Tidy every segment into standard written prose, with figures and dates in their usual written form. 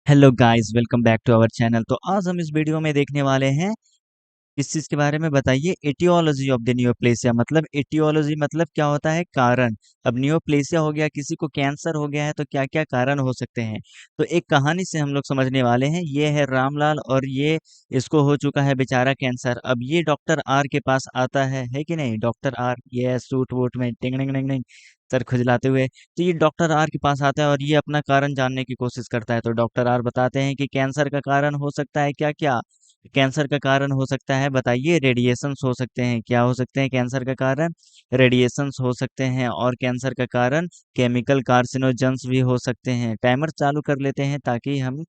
Hello guys, welcome back to our channel. तो आज हम इस वीडियो में देखने वाले हैं किस चीज़ के बारे में, बताइए। एटियोलॉजी ऑफ द नियोप्लेसिया, मतलब एटियोलॉजी मतलब क्या होता है, कारण। अब नियोप्लेसिया हो गया, किसी को कैंसर हो गया है, तो क्या क्या कारण हो सकते हैं। तो एक कहानी से हम लोग समझने वाले हैं। ये है रामलाल, और ये इसको हो चुका है बेचारा कैंसर। अब ये डॉक्टर आर के पास आता है कि नहीं। डॉक्टर आर, ये सूट वूट में टिंग टिंग टिंग टिंग सर खुजलाते हुए। तो ये डॉक्टर आर के पास आता है और ये अपना कारण जानने की कोशिश करता है। तो डॉक्टर आर बताते हैं कि कैंसर का कारण हो सकता है क्या क्या। कैंसर का कारण हो सकता है, बताइए, रेडिएशंस हो सकते हैं। क्या हो सकते हैं कैंसर का कारण? रेडिएशंस हो सकते हैं। और कैंसर का कारण केमिकल कार्सिनोजेंस भी हो सकते हैं। टाइमर चालू कर लेते हैं ताकि हम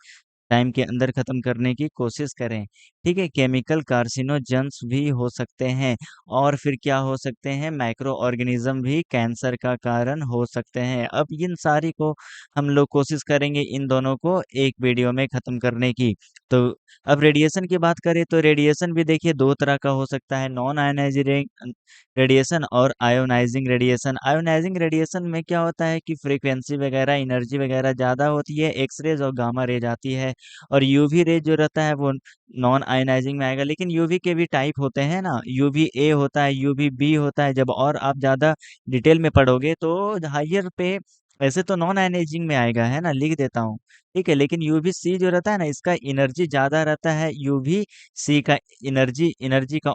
टाइम के अंदर खत्म करने की कोशिश करें। ठीक है, केमिकल कार्सिनोजेंस भी हो सकते हैं। और फिर क्या हो सकते हैं, माइक्रो ऑर्गेनिज्म भी कैंसर का कारण हो सकते हैं। अब इन सारी को हम लोग कोशिश करेंगे इन दोनों को एक वीडियो में खत्म करने की। तो अब रेडिएशन की बात करें तो रेडिएशन भी देखिए दो तरह का हो सकता है, नॉन आयोनाइजिंग रेडिएशन और आयोनाइजिंग रेडिएशन। आयोनाइजिंग रेडिएशन में क्या होता है कि फ्रीक्वेंसी वगैरह, एनर्जी वगैरह ज़्यादा होती है, एक्स रेज और गामा रेज आती है। और यूवी रे जो रहता है वो नॉन आयनाइजिंग में आएगा। लेकिन यूवी के भी टाइप होते हैं ना, यूवी ए होता है, यूवी बी होता है। जब और आप ज़्यादा डिटेल में पढ़ोगे तो हायर पे ऐसे तो नॉन आयनाइजिंग में आएगा, है ना, लिख देता हूँ। ठीक है, लेकिन यूवी सी जो रहता है ना, इसका एनर्जी ज़्यादा रहता है। यूवी सी का एनर्जी, एनर्जी का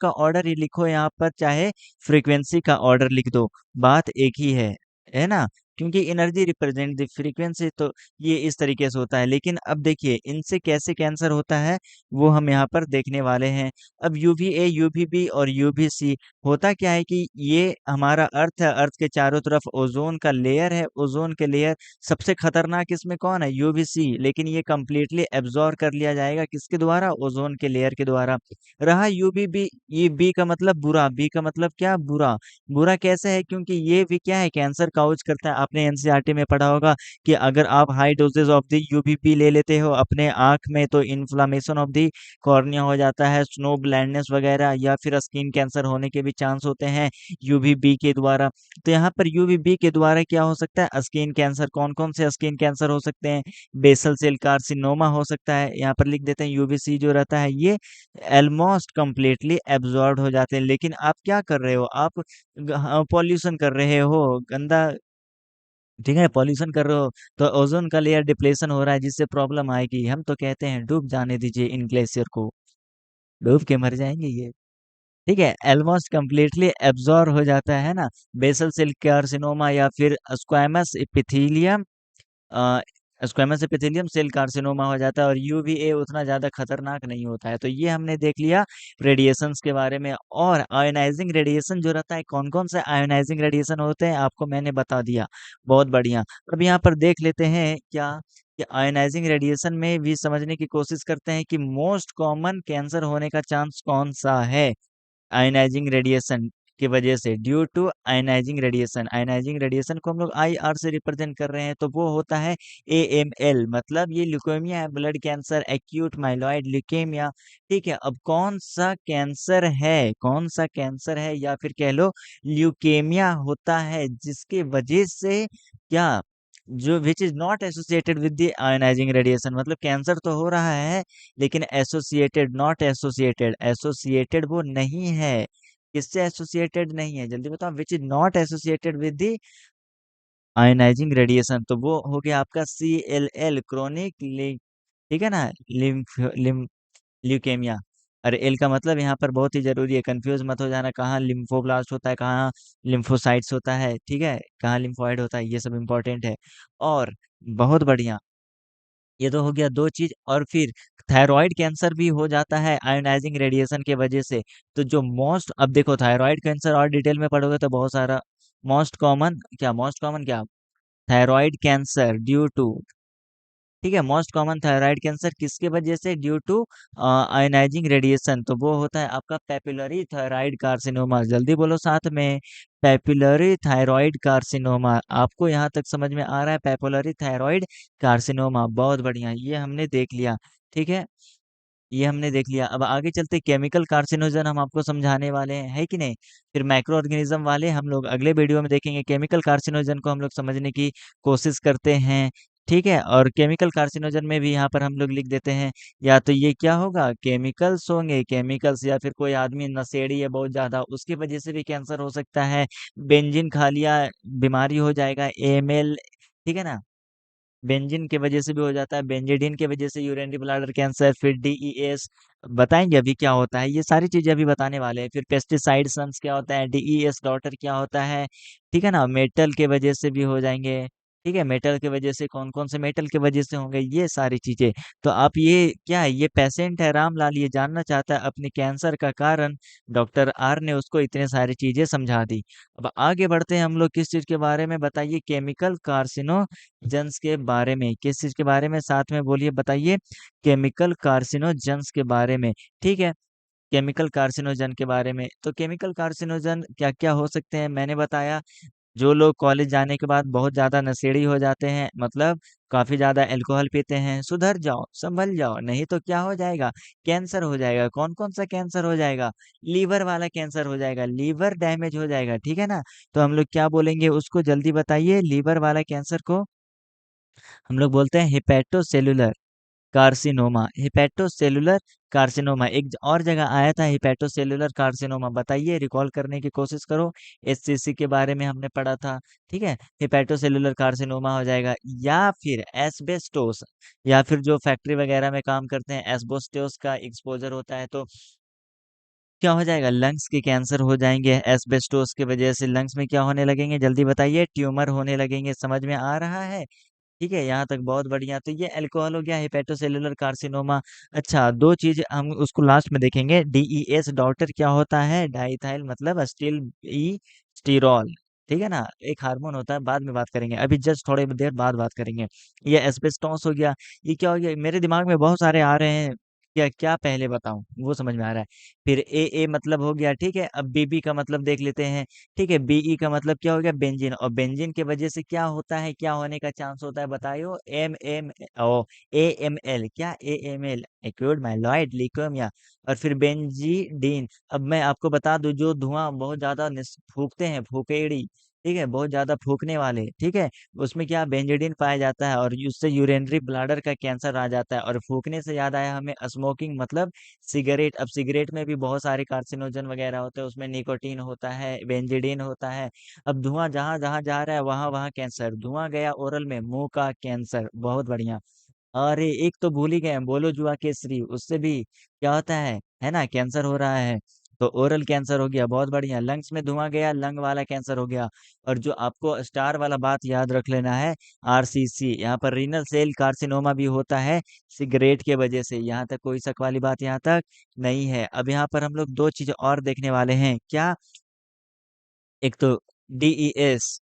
ऑर्डर ही लिखो यहाँ पर, चाहे फ्रीक्वेंसी का ऑर्डर लिख दो, बात एक ही है ना। क्योंकि एनर्जी रिप्रेजेंट द फ्रीक्वेंसी, तो ये इस तरीके से होता है। लेकिन अब देखिए इनसे कैसे कैंसर होता है वो हम यहाँ पर देखने वाले हैं। अब यूवीए, यूवीबी और यूवीसी होता क्या है कि ये हमारा अर्थ है, अर्थ के चारों तरफ ओजोन का लेयर है। ओजोन के लेयर सबसे खतरनाक इसमें कौन है, यूवीसी। लेकिन ये कंप्लीटली एब्जॉर्ब कर लिया जाएगा किसके द्वारा, ओजोन के लेयर के द्वारा। रहा यूवीबी, ये बी का मतलब बुरा, बी का मतलब क्या, बुरा। बुरा कैसे है, क्योंकि ये भी क्या है, कैंसर काउज करता है। आपने एनसीईआरटी में पढ़ा होगा कि अगर आप हाई डोजेज ऑफ द यूवीपी ले लेते हो अपने आंख में, तो इन्फ्लामेशन ऑफ द कॉर्निया हो जाता है, स्नो ब्लाइंडनेस वगैरह, या फिर स्किन कैंसर होने के भी चांस होते हैं यूवीबी के द्वारा। तो यहाँ पर यूवीबी के द्वारा क्या हो सकता है, स्किन कैंसर। कौन कौन से स्किन कैंसर हो सकते हैं, बेसल सेल कार्सिनोमा हो सकता है। यहाँ पर लिख देते हैं यूवीसी जो रहता है ये ऑलमोस्ट कंप्लीटली एब्जॉर्ब हो जाते हैं। लेकिन आप क्या कर रहे हो, आप पॉल्यूशन कर रहे हो, गंदा, ठीक है, पॉल्यूशन कर रहे हो, तो ओजोन का लेयर डिप्लेशन हो रहा है, जिससे प्रॉब्लम आएगी। हम तो कहते हैं डूब जाने दीजिए इन ग्लेशियर को, डूब के मर जाएंगे ये। ठीक है, ऑलमोस्ट कंप्लीटली एब्जॉर्ब हो जाता है ना। बेसल सेल कार्सिनोमा या फिर squamous epithelium, squamous epithelium cell carcinoma हो जाता है। और यूवीए उतना ज़्यादा खतरनाक नहीं होता है। तो ये हमने देख लिया रेडिएशंस के बारे में। और आयोनाइजिंग रेडिएशन जो रहता है, कौन कौन से आयोनाइजिंग रेडिएशन होते हैं आपको मैंने बता दिया, बहुत बढ़िया। अब यहाँ पर देख लेते हैं क्या कि आयोनाइजिंग रेडिएशन में भी समझने की कोशिश करते हैं कि मोस्ट कॉमन कैंसर होने का चांस कौन सा है आयनाइजिंग रेडिएशन की वजह से, due to ionising radiation. Ionising radiation को हम लोग आई आर से रिप्रेजेंट कर रहे हैं, तो वो होता है AML, मतलब ये ल्यूकेमिया है, blood cancer, acute myeloid leukaemia. ठीक है, अब कौन सा कैंसर है, कौन सा कैंसर है, या फिर कह लो ल्यूकेमिया होता है जिसके वजह से क्या, जो which is not associated with the ionising radiation. मतलब कैंसर तो हो रहा है लेकिन एसोसिएटेड, नॉट एसोसिएटेड, एसोसिएटेड वो नहीं है। किससे एसोसिएटेड नहीं है, जल्दी बताओ, which is not associated with the ionising radiation. तो वो हो गया आपका CLL, क्रोनिक, ठीक है ना, लिम्फ लिम ल्यूकेमिया। और एल का मतलब यहाँ पर बहुत ही जरूरी है, कंफ्यूज मत हो जाना, कहाँ लिम्फोब्लास्ट होता है, कहाँ लिम्फोसाइट्स होता है, ठीक है, कहाँ लिम्फोइड होता है, ये सब इंपॉर्टेंट है। और बहुत बढ़िया, ये तो हो गया दो चीज। और फिर थायराइड कैंसर भी हो जाता है आयोनाइजिंग रेडिएशन के वजह से। तो जो मोस्ट, अब देखो थायराइड कैंसर और डिटेल में पढ़ोगे तो बहुत सारा, मोस्ट कॉमन क्या, मोस्ट कॉमन क्या, थायराइड कैंसर ड्यू टू, ठीक है, मोस्ट कॉमन थायराइड कैंसर किसके वजह से, ड्यू टू आयोनाइजिंग रेडिएशन। तो वो होता है आपका पेपिलरी थायराइड कार्सिनोमा, जल्दी बोलो साथ में, पेपिलरी थायराइड कार्सिनोमा। आपको यहाँ तक समझ में आ रहा है, पेपिलरी थायराइड कार्सिनोमा, बहुत बढ़िया, ये हमने देख लिया। ठीक है, ये हमने देख लिया। अब आगे चलते केमिकल कार्सिनोजन हम आपको समझाने वाले हैं, है कि नहीं। फिर माइक्रो ऑर्गेनिज्म वाले हम लोग अगले वीडियो में देखेंगे। केमिकल कार्सिनोजन को हम लोग समझने की कोशिश करते हैं। ठीक है। और केमिकल कार्सिनोजन में भी यहाँ पर हम लोग लिख देते हैं, या तो ये क्या होगा, केमिकल्स होंगे, केमिकल्स, या फिर कोई आदमी नशेड़ी है बहुत ज्यादा, उसकी वजह से भी कैंसर हो सकता है। बेंजीन खा लिया, बीमारी हो जाएगा, एएमएल, ठीक है ना। बेंजीन की वजह से भी हो जाता है, बेंजीडीन की वजह से यूरिनरी ब्लैडर कैंसर, फिर डीईएस, बताएंगे अभी क्या होता है, ये सारी चीजें अभी बताने वाले हैं। फिर पेस्टिसाइड सन्स क्या होता है, डीईएस डॉटर क्या होता है, ठीक है ना। मेटल के वजह से भी हो जाएंगे, ठीक है। मेटल के वजह से कौन कौन से मेटल के वजह से होंगे, ये सारी चीजें। तो आप ये क्या है, ये पेशेंट है रामलाल, ये जानना चाहता है अपने कैंसर का कारण, डॉक्टर आर ने उसको इतने सारी चीजें समझा दी। अब आगे बढ़ते हैं हम लोग, किस चीज के बारे में बताइए, केमिकल कार्सिनो जेंस के बारे में, किस चीज के बारे में, साथ में बोलिए, बताइए, केमिकल कार्सिनोजेंस के बारे में, ठीक है। केमिकल कार्सिनोजन के बारे में, तो केमिकल कार्सिनोजन क्या क्या हो सकते हैं, मैंने बताया। जो लोग कॉलेज जाने के बाद बहुत ज्यादा नशेड़ी हो जाते हैं, मतलब काफी ज्यादा अल्कोहल पीते हैं, सुधर जाओ, संभल जाओ, नहीं तो क्या हो जाएगा, कैंसर हो जाएगा। कौन कौन सा कैंसर हो जाएगा, लीवर वाला कैंसर हो जाएगा, लीवर डैमेज हो जाएगा, ठीक है ना। तो हम लोग क्या बोलेंगे उसको, जल्दी बताइए, लीवर वाला कैंसर को हम लोग बोलते हैं हिपैटोसेलुलर कार्सिनोमा, हिपैटोसेलुलर कार्सिनोमा। एक और जगह आया था हिपैटोसेलुलर कार्सिनोमा, बताइए, रिकॉल करने की कोशिश करो, एससीसी के बारे में हमने पढ़ा था, ठीक है। हिपैटोसेलुलर कार्सिनोमा हो जाएगा, या फिर एस्बेस्टोस, या फिर जो फैक्ट्री वगैरह में काम करते हैं, एस्बेस्टोस का एक्सपोजर होता है तो क्या हो जाएगा, लंग्स के कैंसर हो जाएंगे। एस्बेस्टोस की वजह से लंग्स में क्या होने लगेंगे, जल्दी बताइए, ट्यूमर होने लगेंगे, समझ में आ रहा है। ठीक है, यहाँ तक बहुत बढ़िया। तो ये अल्कोहल हो गया, हेपेटोसेलुलर कार्सिनोमा। अच्छा, दो चीज हम उसको लास्ट में देखेंगे, डीईएस डॉटर क्या होता है, डाइथाइल मतलब अस्टिल ई स्टीरॉल, ठीक है ना, एक हार्मोन होता है, बाद में बात करेंगे, अभी जस्ट थोड़ी देर बाद बात करेंगे। ये एस्बेस्टोस हो गया, ये क्या हो गया, मेरे दिमाग में बहुत सारे आ रहे हैं, क्या क्या पहले बताऊं, वो समझ में आ रहा है। फिर ए मतलब हो गया, ठीक है। अब बीबी का मतलब देख लेते हैं, ठीक है। बीई का मतलब क्या हो गया, बेंजीन, और बेंजीन की वजह से क्या होता है, क्या होने का चांस होता है, बताइयो, M M O A M L, क्या A M L, acute myeloid leukaemia. और फिर बेंजीडीन, अब मैं आपको बता दूं, जो धुआं बहुत ज्यादा फूकते हैं, फूकेड़ी, ठीक है, बहुत ज्यादा फूकने वाले, ठीक है, उसमें क्या बेंजीडीन पाया जाता है, और उससे यूरिनरी ब्लाडर का कैंसर आ जाता है। और फूकने से याद आया हमें, स्मोकिंग मतलब सिगरेट। अब सिगरेट में भी बहुत सारे कार्सिनोजन वगैरह होते हैं, उसमें निकोटीन होता है, बेंजीडीन होता है। अब धुआं जहां जहां जा रहा है, वहां वहां कैंसर, धुआं गया ओरल में, मुंह का कैंसर, बहुत बढ़िया। अरे एक तो भूल ही गए, बोलो जुआ केसरी, उससे भी क्या होता है ना, कैंसर हो रहा है। तो ओरल कैंसर हो गया, बहुत बढ़िया। लंग्स में धुआं गया, लंग वाला कैंसर हो गया। और जो आपको स्टार वाला बात याद रख लेना है, आरसीसी, यहाँ पर रीनल सेल कार्सिनोमा भी होता है सिगरेट के वजह से। यहाँ तक कोई शक वाली बात यहाँ तक नहीं है। अब यहाँ पर हम लोग दो चीज और देखने वाले हैं, क्या, एक तो डीईएस,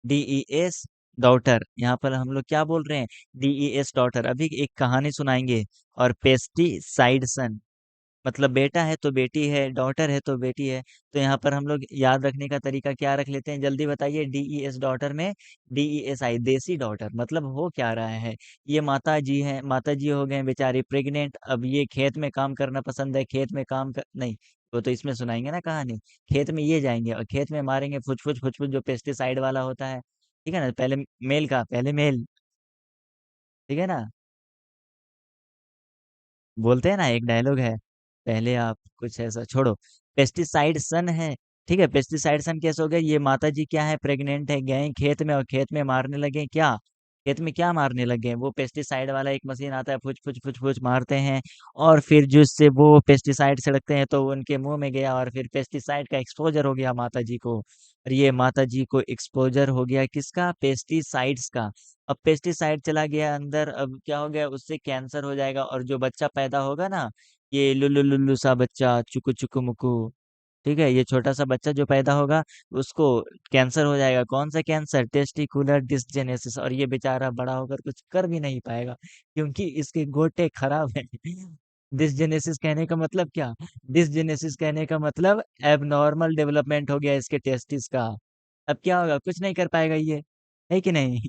डीईएस डॉटर, यहाँ पर हम लोग क्या बोल रहे हैं, डीईएस डॉटर। अभी एक कहानी सुनाएंगे। और पेस्टिसाइड सन, मतलब बेटा है तो बेटी है, डॉटर है तो बेटी है। तो यहाँ पर हम लोग याद रखने का तरीका क्या रख लेते हैं, जल्दी बताइए, डीईएस डॉटर में डीईएसआई, देसी डॉटर, मतलब हो क्या रहा है, ये माता जी हैं, माता जी हो गए बेचारी प्रेग्नेंट, अब ये खेत में काम करना पसंद है, खेत में काम कर नहीं, वो तो इसमें सुनाएंगे ना कहानी। खेत में ये जाएंगे और खेत में मारेंगे फुच फुच फुच फुच, जो पेस्टिसाइड वाला होता है, ठीक है ना। पहले मेल का, पहले मेल, ठीक है ना, बोलते हैं ना, एक डायलॉग है, पहले आप कुछ ऐसा छोड़ो, पेस्टिसाइड सन है, ठीक है। पेस्टिसाइड सन कैसे हो गया, ये माता जी क्या है, प्रेग्नेंट है, गए खेत में और खेत में मारने लगे, क्या, खेत में क्या मारने लगे, वो पेस्टिसाइड वाला एक मशीन आता है, फुच फुच फुच फुच मारते हैं। और फिर जिससे वो पेस्टिसाइड छिड़कते हैं तो वो उनके मुंह में गया, और फिर पेस्टिसाइड का एक्सपोजर हो गया माता जी को। और ये माता जी को एक्सपोजर हो गया किसका, पेस्टिसाइड्स का। अब पेस्टिसाइड चला गया अंदर, अब क्या हो गया, उससे कैंसर हो जाएगा। और जो बच्चा पैदा होगा ना, ये लुल्लू लुल्लू सा बच्चा, चुकू चुकू मुकू, ठीक है, ये छोटा सा बच्चा जो पैदा होगा, उसको कैंसर हो जाएगा। कौन सा कैंसर, टेस्टिकुलर डिसजेनेसिस। और ये बेचारा बड़ा होकर कुछ कर भी नहीं पाएगा, क्योंकि इसके गोटे खराब हैं। डिसजेनेसिस कहने का मतलब क्या, डिसजेनेसिस कहने का मतलब एबनॉर्मल डेवलपमेंट हो गया इसके टेस्टिस का। अब क्या होगा, कुछ नहीं कर पाएगा ये, है कि नहीं,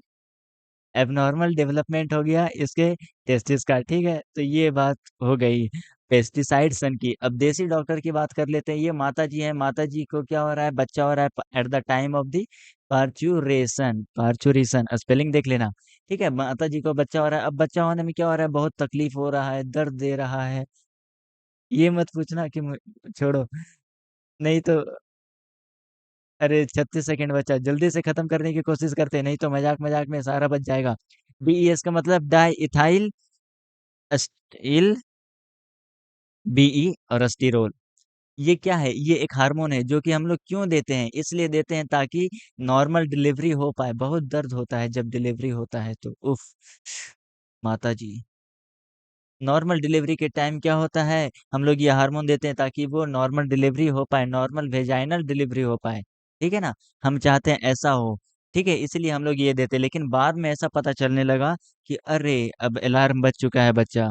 एबनॉर्मल डेवलपमेंट हो गया इसके टेस्टिस का, ठीक है। तो ये बात हो गई पेस्टिसाइड सन की। अब देसी डॉक्टर की बात कर लेते हैं, ये माता जी है, माता जी को क्या हो रहा है, बच्चा हो रहा है at the time of the parturition, parturition spelling देख लेना। ठीक है, माता जी को बच्चा हो रहा है, अब बच्चा होने में क्या हो रहा है, बहुत तकलीफ हो रहा है, दर्द दे रहा है। ये मत पूछना कि छोड़ो, नहीं तो। अरे 36 सेकंड बचा, जल्दी से खत्म करने की कोशिश करते हैं, नहीं तो मजाक मजाक में सारा बच जाएगा। बीईएस का मतलब डाई इथाइल एस्टिल, बीई और अस्टिरोल। ये क्या है, ये एक हार्मोन है जो कि हम लोग क्यों देते हैं, इसलिए देते हैं ताकि नॉर्मल डिलीवरी हो पाए। बहुत दर्द होता है जब डिलीवरी होता है तो, उफ। माता जी, नॉर्मल डिलीवरी के टाइम क्या होता है, हम लोग ये हार्मोन देते हैं ताकि वो नॉर्मल डिलीवरी हो पाए, नॉर्मल वेजाइनल डिलीवरी हो पाए। ठीक है ना, हम चाहते हैं ऐसा हो। ठीक है, इसलिए हम लोग ये देते हैं, लेकिन बाद में ऐसा पता चलने लगा कि अरे अब अलार्म बज चुका है बच्चा।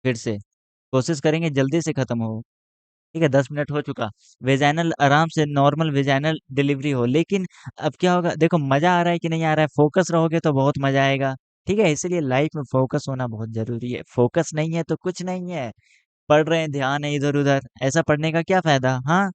फिर से कोशिश करेंगे जल्दी से खत्म हो। ठीक है, 10 मिनट हो चुका। वेजाइनल आराम से नॉर्मल वेजाइनल डिलीवरी हो, लेकिन अब क्या होगा, देखो मजा आ रहा है कि नहीं आ रहा है, फोकस रहोगे तो बहुत मजा आएगा। ठीक है, इसीलिए लाइफ में फोकस होना बहुत जरूरी है, फोकस नहीं है तो कुछ नहीं है। पढ़ रहे हैं, ध्यान है इधर उधर, ऐसा पढ़ने का क्या फायदा, हाँ।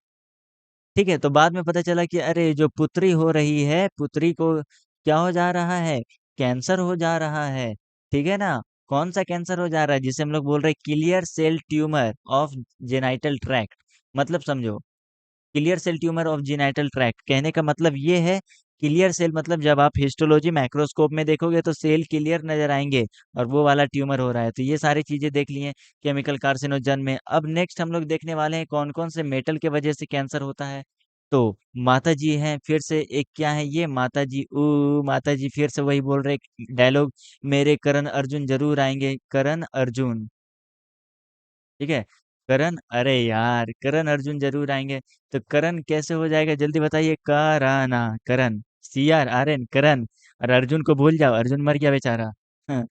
ठीक है, तो बाद में पता चला कि अरे जो पुत्री हो रही है, पुत्री को क्या हो जा रहा है, कैंसर हो जा रहा है। ठीक है ना, कौन सा कैंसर हो जा रहा है, जिसे हम लोग बोल रहे हैं clear cell tumour of genital tract. मतलब समझो, clear cell tumour of genital tract कहने का मतलब ये है, क्लियर सेल मतलब जब आप हिस्टोलॉजी माइक्रोस्कोप में देखोगे तो सेल क्लियर नजर आएंगे, और वो वाला ट्यूमर हो रहा है। तो ये सारी चीजें देख ली हैं केमिकल कार्सिनोजन में। अब नेक्स्ट हम लोग देखने वाले हैं कौन कौन से मेटल के वजह से कैंसर होता है। तो माता जी हैं, फिर से एक क्या है ये, माता जी ऊ, माता जी फिर से वही बोल रहे डायलॉग, मेरे करण अर्जुन जरूर आएंगे, करण अर्जुन। ठीक है, करण, अरे यार करण अर्जुन जरूर आएंगे। तो करण कैसे हो जाएगा, जल्दी बताइए, कराना, करण, CRRN, करण। और अर्जुन को भूल जाओ, अर्जुन मर गया बेचारा। हाँ,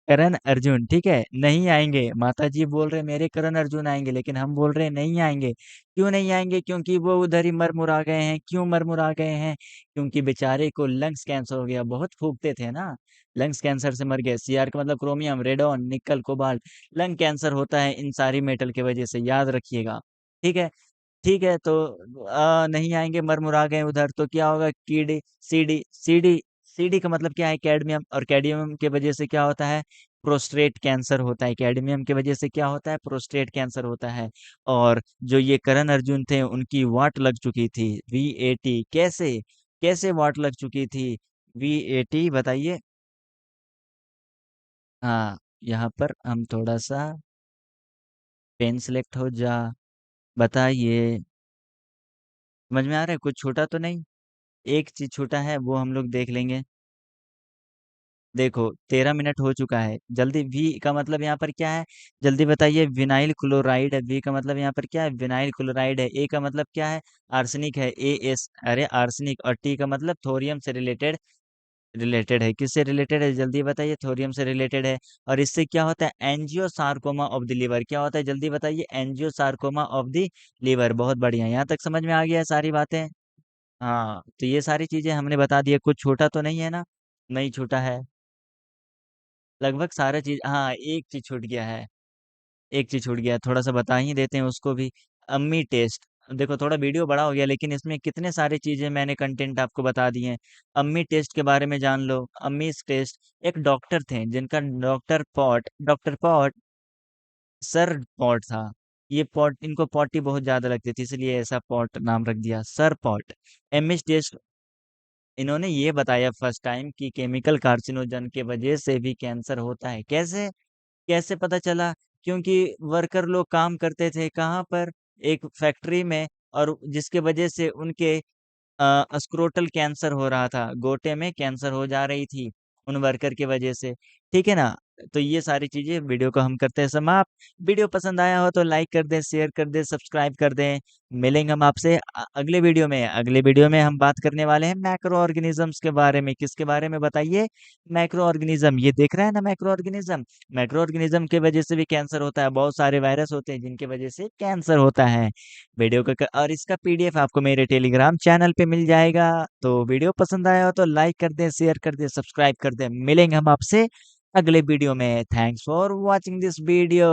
करण अर्जुन, ठीक है, नहीं आएंगे। माता जी बोल रहे मेरे करण अर्जुन आएंगे, लेकिन हम बोल रहे नहीं आएंगे। क्यों नहीं आएंगे, क्योंकि वो उधर ही मरमुरा गए हैं। क्यों मरमुरा गए हैं, क्योंकि बेचारे को लंग्स कैंसर हो गया, बहुत फूकते थे ना, लंग्स कैंसर से मर गए। CR का मतलब क्रोमियम, रेडॉन, निकल, कोबाल्ट। लंग कैंसर होता है इन सारी मेटल के वजह से, याद रखिएगा। ठीक है, ठीक है, तो नहीं आएंगे, मरमुरा गए उधर, तो क्या होगा, कीड़ी, सीडी का मतलब क्या है, कैडमियम, और कैडमियम के वजह से क्या होता है, प्रोस्टेट कैंसर होता है। कैडमियम की वजह से क्या होता है, प्रोस्टेट कैंसर होता है। और जो ये करण अर्जुन थे, उनकी वाट लग चुकी थी, V80, कैसे, कैसे वाट लग चुकी थी, V80 बताइए। हाँ, यहाँ पर हम थोड़ा सा, पेन सिलेक्ट हो जा, बताइए, समझ में आ रहा है, कुछ छोटा तो नहीं। एक चीज छोटा है, वो हम लोग देख लेंगे। देखो 13 मिनट हो चुका है, जल्दी, V का मतलब यहाँ पर क्या है, जल्दी बताइए, विनाइल क्लोराइड है। V का मतलब यहाँ पर क्या है, विनाइल क्लोराइड है। A का मतलब क्या है, आर्सेनिक है, AS, अरे आर्सेनिक। और T का मतलब थोरियम से रिलेटेड, रिलेटेड है, किससे रिलेटेड है, जल्दी बताइए, थोरियम से रिलेटेड है। और इससे क्या होता है, एंजियोसार्कोमा ऑफ द लीवर, क्या होता है, जल्दी बताइए, एंजियोसार्कोमा ऑफ द लीवर। बहुत बढ़िया, यहाँ तक समझ में आ गया है सारी बातें। हाँ, तो ये सारी चीजें हमने बता दी है, कुछ छोटा तो नहीं है ना, नहीं छोटा है, लगभग सारा चीज। हाँ, एक चीज छूट गया है, एक चीज छूट गया है, थोड़ा सा बता ही देते हैं उसको भी। अम्मी टेस्ट, देखो थोड़ा वीडियो बड़ा हो गया, लेकिन इसमें कितने सारी चीजें मैंने कंटेंट आपको बता दिए हैं। अम्मी टेस्ट के बारे में जान लो, अम्मी टेस्ट, एक डॉक्टर थे जिनका डॉक्टर पॉट, सर पॉट था। ये पॉट, इनको पॉटी बहुत ज्यादा लगती थी, इसलिए ऐसा पॉट नाम रख दिया, सर पॉट। एमएस टेस्ट, इन्होंने ये बताया फर्स्ट टाइम कि केमिकल कार्सिनोजन के वजह से भी कैंसर होता है। कैसे, कैसे पता चला, क्योंकि वर्कर लोग काम करते थे कहाँ पर, एक फैक्ट्री में, और जिसके वजह से उनके स्क्रोटल कैंसर हो रहा था, गोटे में कैंसर हो जा रही थी उन वर्कर की वजह से। ठीक है ना, तो ये सारी चीजें, वीडियो को हम करते हैं समाप्त। वीडियो पसंद आया हो तो लाइक कर दें, शेयर कर दें, सब्सक्राइब कर दें। मिलेंगे हम आपसे अगले वीडियो में। अगले वीडियो में हम बात करने वाले हैं मैक्रो ऑर्गेनिजम्स के बारे में। किसके बारे में बताइए, मैक्रो ऑर्गेनिज्म, ये देख रहे हैं ना, मैक्रो ऑर्गेनिज्म। मैक्रो ऑर्गेनिज्म की वजह से भी कैंसर होता है, बहुत सारे वायरस होते हैं जिनकी वजह से कैंसर होता है। वीडियो का और इसका PDF आपको मेरे टेलीग्राम चैनल पे मिल जाएगा। तो वीडियो पसंद आया हो तो लाइक कर दें, शेयर कर दें, सब्सक्राइब कर दें। मिलेंगे हम आपसे अगले वीडियो में। Thanks for watching this video.